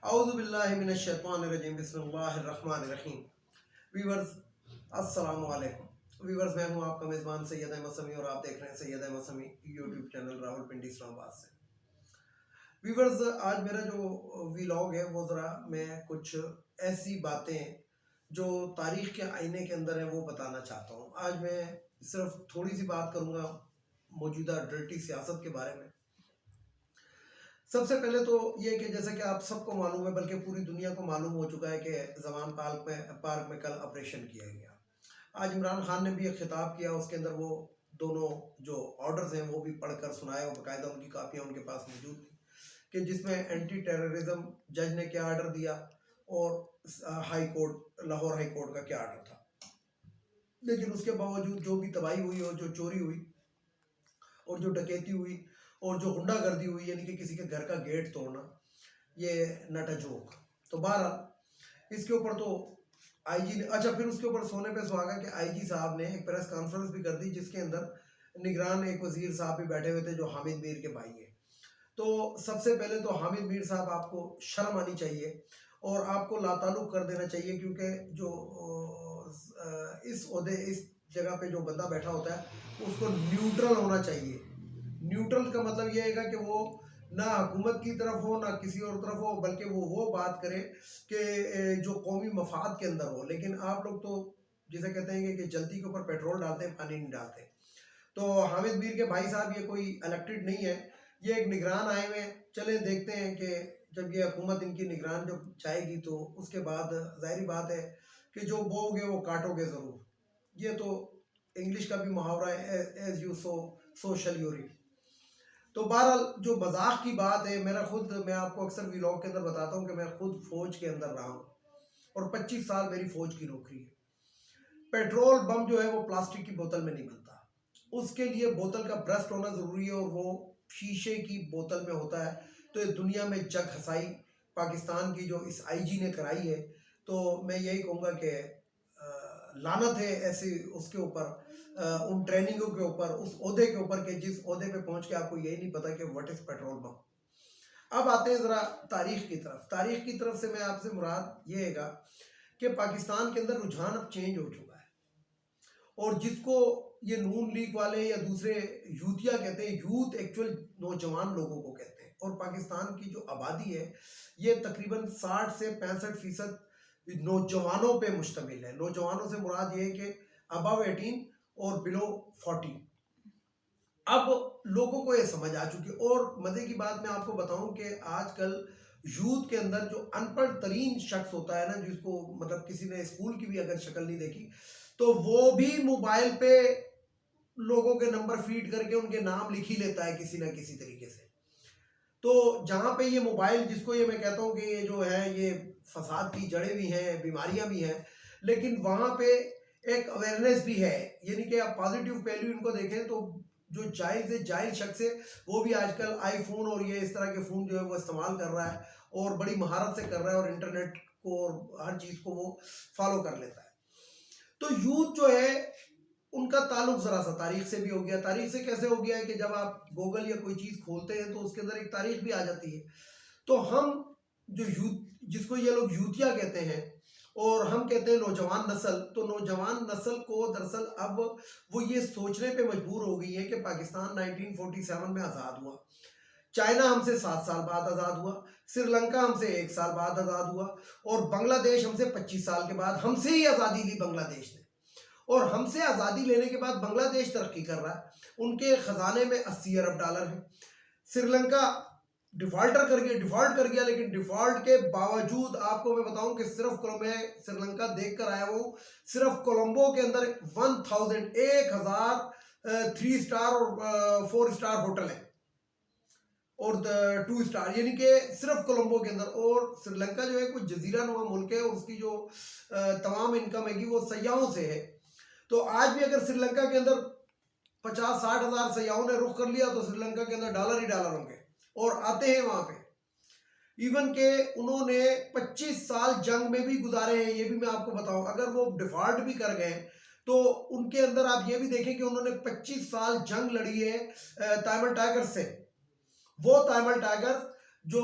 اعوذ باللہ من الشیطان الرجیم بسم اللہ الرحمن الرحیم۔ ویورز السلام علیکم۔ ویورز میں ہوں آپ کا میزبان سید احمد سمیع اور آپ دیکھ رہے ہیں سید احمد سمیع یوٹیوب چینل راول پنڈی اسلام آباد سے۔ ویورز آج میرا جو ویلاگ ہے وہ ذرا میں کچھ ایسی باتیں جو تاریخ کے آئینے کے اندر ہیں وہ بتانا چاہتا ہوں۔ آج میں صرف تھوڑی سی بات کروں گا موجودہ ڈرٹی سیاست کے بارے میں۔ سب سے پہلے تو یہ کہ جیسا کہ آپ سب کو معلوم ہے بلکہ پوری دنیا کو معلوم ہو چکا ہے کہ زمان پارک میں کل آپریشن کیا گیا۔ آج عمران خان نے بھی ایک خطاب کیا، اس کے اندر وہ دونوں جو آرڈرز ہیں وہ بھی پڑھ کر سنائے اور باقاعدہ ان کی کاپیاں ان کے پاس موجود تھیں کہ جس میں اینٹی ٹیررزم جج نے کیا آرڈر دیا اور high court Lahore high court کا کیا آرڈر تھا۔ لیکن اس کے باوجود جو بھی تباہی ہوئی اور جو چوری ہوئی اور جو ڈکیتی ہوئی اور جو غنڈہ گردی ہوئی، یعنی کہ کسی کے گھر کا گیٹ توڑنا، یہ نٹ اے جوک۔ تو بہرحال اس کے اوپر تو آئی جی نے پھر اس کے اوپر سونے پہ سہاگا کہ آئی جی صاحب نے ایک پریس کانفرنس بھی کر دی جس کے اندر نگران ایک وزیر صاحب بھی بیٹھے ہوئے تھے جو حامد میر کے بھائی ہیں۔ تو سب سے پہلے تو حامد میر صاحب آپ کو شرم آنی چاہیے اور آپ کو لاتعلق کر دینا چاہیے، کیونکہ جو اس عہدے اس جگہ پہ جو بندہ بیٹھا ہوتا ہے اس کو نیوٹرل ہونا چاہیے۔ نیوٹرل کا مطلب یہ ہے کہ وہ نہ حکومت کی طرف ہو نہ کسی اور طرف ہو، بلکہ وہ بات کرے کہ جو قومی مفاد کے اندر ہو۔ لیکن آپ لوگ تو جسے کہتے ہیں کہ جلدی کے اوپر پیٹرول ڈالتے ہیں، پانی نہیں ڈالتے۔ تو حامد میر کے بھائی صاحب یہ کوئی الیکٹڈ نہیں ہے، یہ ایک نگران آئے ہوئے ہیں۔ چلے دیکھتے ہیں کہ جب یہ حکومت ان کی نگران جب جائے گی تو اس کے بعد ظاہری بات ہے کہ جو بو گے وہ کاٹو گے ضرور۔ یہ تو انگلش کا بھی محاورہ ہے، ایز یو سو شل یو ریپ۔ تو بہرحال جو مذاق کی بات ہے، میں آپ کو اکثر ویلاگ کے اندر بتاتا ہوں کہ میں خود فوج کے اندر رہا ہوں اور 25 سال میری فوج کی نوکری ہے۔ پیٹرول بم جو ہے وہ پلاسٹک کی بوتل میں نہیں بنتا، اس کے لیے بوتل کا برسٹ ہونا ضروری ہے اور وہ شیشے کی بوتل میں ہوتا ہے۔ تو اس دنیا میں جگ ہسائی پاکستان کی جو اس آئی جی نے کرائی ہے، تو میں یہی کہوں گا کہ لعنت ہے ایسی اس کے اوپر، ان ٹریننگوں کے اوپر، اس عہدے کے اوپر کہ جس عہدے پہ پہنچ کے آپ کو یہی نہیں پتا کہ واٹ از پیٹرول بم۔ اب آتے ہیں ذرا تاریخ کی طرف۔ تاریخ کی طرف سے میں آپ سے مراد یہ ہے گا کہ پاکستان کے اندر رجحان اب چینج ہو چکا ہے، اور جس کو یہ نون لیگ والے یا دوسرے یوتھیا کہتے ہیں، یوتھ ایکچول نوجوان لوگوں کو کہتے ہیں، اور پاکستان کی جو آبادی ہے یہ تقریباً 60 سے 65% نوجوانوں پہ مشتمل ہے۔ نوجوانوں سے مراد یہ ہے کہ ابو 18 اور بلو 40۔ اب لوگوں کو یہ سمجھ آ چکی، اور مزے کی بات میں آپ کو بتاؤں کہ آج کل یوتھ کے اندر جو ان پڑھ ترین شخص ہوتا ہے نا، جس کو مطلب کسی نے اسکول کی بھی اگر شکل نہیں دیکھی، تو وہ بھی موبائل پہ لوگوں کے نمبر فیڈ کر کے ان کے نام لکھ ہی لیتا ہے کسی نہ کسی طریقے سے۔ تو جہاں پہ یہ موبائل، جس کو یہ میں کہتا ہوں کہ یہ جو ہے یہ فساد کی جڑیں بھی ہیں، بیماریاں بھی ہیں، لیکن وہاں پہ ایک اویئرنیس بھی ہے، یعنی کہ آپ پازیٹیو پہلو ان کو دیکھیں تو جو جاہل شخص ہے وہ بھی آج کل آئی فون اور یہ اس طرح کے فون جو ہے وہ استعمال کر رہا ہے اور بڑی مہارت سے کر رہا ہے، اور انٹرنیٹ کو اور ہر چیز کو وہ فالو کر لیتا ہے۔ تو یوتھ جو ہے ان کا تعلق ذرا سا تاریخ سے بھی ہو گیا۔ تاریخ سے کیسے ہو گیا ہے کہ جب آپ گوگل یا کوئی چیز کھولتے ہیں تو اس کے اندر ایک تاریخ بھی آ جاتی ہے۔ تو ہم جو یوتھ، جس کو یہ لوگ یوتھیا کہتے ہیں اور ہم کہتے ہیں نوجوان نسل، تو نوجوان نسل کو دراصل اب وہ یہ سوچنے پہ مجبور ہو گئی ہے کہ پاکستان 1947 میں آزاد ہوا، چائنا ہم سے 7 سال بعد آزاد ہوا، سری لنکا ہم سے 1 سال بعد آزاد ہوا، اور بنگلہ دیش ہم سے 25 سال کے بعد ہم سے ہی آزادی لی بنگلہ دیش نے۔ اور ہم سے آزادی لینے کے بعد بنگلہ دیش ترقی کر رہا ہے، ان کے خزانے میں 80 ارب ڈالر ہیں۔ سری لنکا ڈیفالٹ کر گیا، لیکن ڈیفالٹ کے باوجود آپ کو میں بتاؤں کہ صرف میں سری لنکا دیکھ کر آیا ہوں، صرف کولمبو کے اندر 1000 3 سٹار اور 4 سٹار ہوٹل ہیں اور 2 سٹار، یعنی کہ صرف کولمبو کے اندر۔ اور سری لنکا جو ہے کوئی جزیرہ نما ملک ہے اور اس کی جو تمام انکم ہے وہ سیاحوں سے ہے۔ تو آج بھی اگر سری لنکا کے اندر 50-60 ہزار سیاحوں نے رخ کر لیا تو سری لنکا کے اندر ڈالر ہی ڈالر ہوں گے اور آتے ہیں وہاں پہ۔ ایون کہ انہوں نے 25 سال جنگ میں بھی گزارے ہیں، یہ بھی میں آپ کو بتاؤں۔ اگر وہ ڈیفالٹ بھی کر گئے تو ان کے اندر آپ یہ بھی دیکھیں کہ انہوں نے 25 سال جنگ لڑی ہے تامل ٹائگرز سے، وہ تامل ٹائگر جو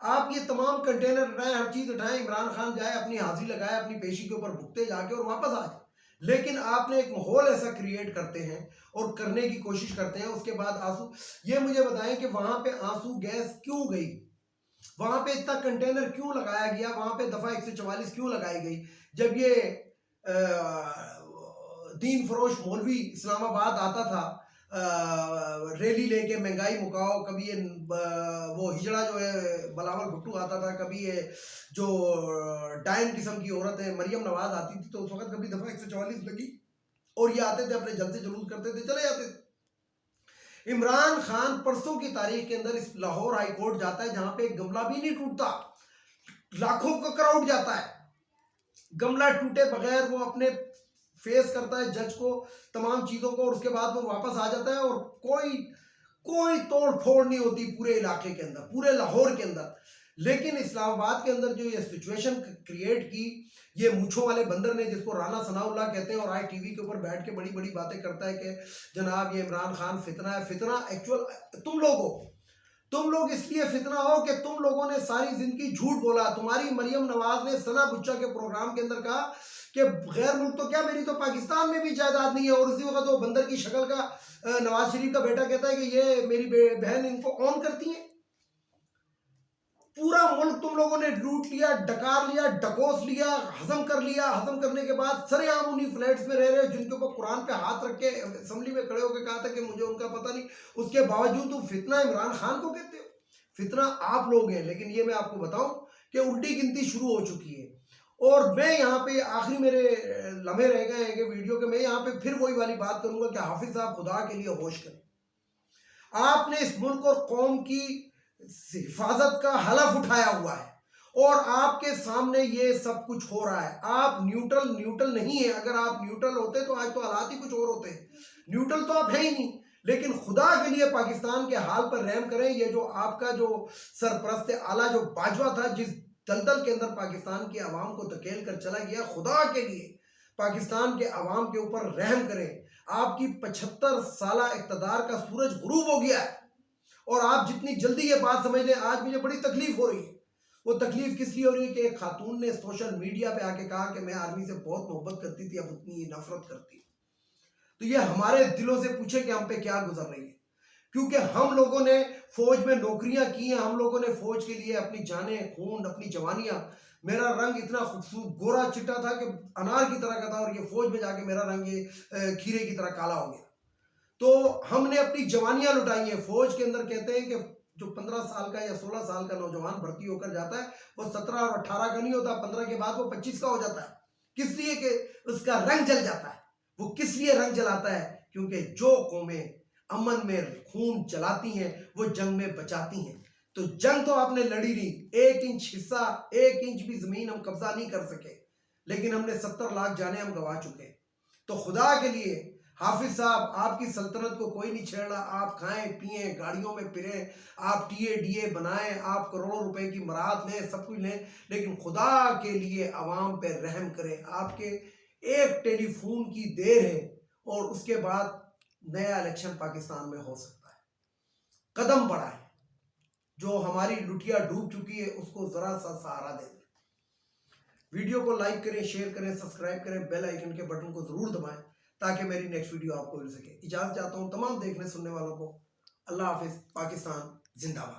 آپ یہ تمام کنٹینر اٹھائیں، ہر چیز اٹھائیں، عمران خان جائے اپنی حاضری لگائے اپنی پیشی کے اوپر بھگتے جا کے اور واپس آ جائے، لیکن آپ نے ایک ماحول ایسا کریٹ کرتے ہیں اور کرنے کی کوشش کرتے ہیں. اس کے بعد آنسو، یہ مجھے بتائیں کہ وہاں پہ آنسو گیس کیوں گئی، وہاں پہ اتنا کنٹینر کیوں لگایا گیا، وہاں پہ دفعہ 144 کیوں لگائی گئی؟ جب یہ دین فروش مولوی اسلام آباد آتا تھا ریلی لے کے مہنگائی مکاؤ، کبھی یہ وہ ہجڑا جو ہے بلاول بھٹو آتا تھا، کبھی یہ جو ڈائن قسم کی عورت ہے مریم نواز آتی تھی، تو اس وقت کبھی دفعہ 144 لگی اور یہ آتے تھے اپنے جلسے جلوس کرتے تھے چلے جاتے تھے. عمران خان پرسوں کی تاریخ کے اندر اس لاہور ہائی کورٹ جاتا ہے جہاں پہ ایک گملہ بھی نہیں ٹوٹتا، لاکھوں کا کراؤڈ جاتا ہے، گملہ ٹوٹے بغیر وہ اپنے فیس کرتا ہے جج کو تمام چیزوں کو، اور اس کے بعد وہ واپس آ جاتا ہے اور کوئی توڑ پھوڑ نہیں ہوتی پورے علاقے کے اندر، پورے لاہور کے اندر. لیکن اسلام آباد کے اندر جو یہ سچویشن کریٹ کی یہ مونچھوں والے بندر نے، جس کو رانا ثناء اللہ کہتے ہیں، اور آج ٹی وی کے اوپر بیٹھ کے بڑی بڑی باتیں کرتا ہے کہ جناب یہ عمران خان فتنہ ہے. فتنہ ایکچوئل تم لوگ اس لیے فتنہ ہو کہ تم لوگوں نے ساری زندگی جھوٹ بولا. تمہاری مریم نواز نے ثنا بچہ کے پروگرام کے اندر کہا کہ غیر ملک تو کیا میری تو پاکستان میں بھی جائیداد نہیں ہے، اور اسی وقت وہ بندر کی شکل کا نواز شریف کا بیٹا کہتا ہے کہ یہ میری بہن ان کو اون کرتی ہیں. پورا ملک تم لوگوں نے لوٹ لیا، ڈکار لیا، ڈکوس لیا، ہضم کر لیا. ہضم کرنے کے بعد سرے عام انہی فلیٹس میں رہ رہے جن کے اوپر قرآن پہ ہاتھ رکھ کے اسمبلی میں کھڑے ہو کے کہا تھا کہ مجھے ان کا پتہ نہیں. اس کے باوجود تم فتنہ عمران خان کو کہتے ہو. فتنہ آپ لوگ ہیں. لیکن یہ میں آپ کو بتاؤں کہ الٹی گنتی شروع ہو چکی ہے. اور میں یہاں پہ آخری میرے لمحے رہ گئے ہیں کہ ویڈیو کے، میں یہاں پہ پھر وہی والی بات کروں گا کہ حافظ صاحب خدا کے لیے ہوش کریں. آپ نے اس ملک اور قوم کی حفاظت کا حلف اٹھایا ہوا ہے اور آپ کے سامنے یہ سب کچھ ہو رہا ہے. آپ نیوٹرل نہیں ہیں. اگر آپ نیوٹرل ہوتے تو آج تو حالات ہی کچھ اور ہوتے ہیں. نیوٹرل تو آپ ہے ہی نہیں. لیکن خدا کے لیے پاکستان کے حال پر رحم کریں. یہ جو آپ کا جو سرپرست اعلیٰ جو باجوہ تھا، جس دلدل کے اندر پاکستان کی عوام کو دھکیل کر چلا گیا، خدا کے لیے پاکستان کے عوام کے اوپر رحم کریں. آپ کی 75 سالہ اقتدار کا سورج غروب ہو گیا ہے اور آپ جتنی جلدی یہ بات سمجھ لیں. آج مجھے بڑی تکلیف ہو رہی ہے. وہ تکلیف کس لیے ہو رہی ہے کہ ایک خاتون نے سوشل میڈیا پہ آ کے کہا کہ میں آرمی سے بہت محبت کرتی تھی، اب اتنی نفرت کرتی ہے. تو یہ ہمارے دلوں سے پوچھے کہ ہم پہ کیا گزر رہی ہے، کیونکہ ہم لوگوں نے فوج میں نوکریاں کی ہیں، ہم لوگوں نے فوج کے لیے اپنی جانیں، خون، اپنی جوانیاں. میرا رنگ اتنا خوبصورت گورا چٹا تھا کہ انار کی طرح کا تھا، اور یہ فوج میں جا کے میرا رنگ یہ کھیرے کی طرح کالا ہو گیا. تو ہم نے اپنی جوانیاں لٹائی ہیں. فوج کے اندر کہتے ہیں کہ جو 15 سال کا یا 16 سال کا نوجوان بھرتی ہو کر جاتا ہے وہ 17 اور 18 کا نہیں ہوتا، 15 کے بعد وہ 25 کا ہو جاتا ہے. کس لیے کہ اس کا رنگ جل جاتا ہے. وہ کس لیے رنگ جلاتا ہے؟ کیونکہ جو قومیں امن میں خون جلاتی ہیں وہ جنگ میں بچاتی ہیں. تو جنگ تو آپ نے لڑی نہیں، 1 انچ حصہ، 1 انچ بھی زمین ہم قبضہ نہیں کر سکے، لیکن ہم نے 70 لاکھ جانیں ہم گوا چکے. تو خدا کے لیے حافظ صاحب، آپ کی سلطنت کو کوئی نہیں چھیڑ رہا. آپ کھائیں پیئیں، گاڑیوں میں پھریں، آپ ٹی اے بنائیں، آپ کروڑوں روپے کی مراد لیں، سب کچھ لیں، لیکن خدا کے لیے عوام پہ رحم کریں. آپ کے ایک ٹیلی فون کی دیر ہے اور اس کے بعد نیا الیکشن پاکستان میں ہو سکتا ہے. قدم بڑھائیں. جو ہماری لٹیا ڈوب چکی ہے اس کو ذرا سا سہارا دیں. ویڈیو کو لائک کریں، شیئر کریں، سبسکرائب کریں، بیل آئیکن کے بٹن کو ضرور دبائیں تاکہ میری نیکسٹ ویڈیو آپ کو مل سکے. اجازت چاہتا ہوں تمام دیکھنے سننے والوں کو. اللہ حافظ. پاکستان زندہ باد.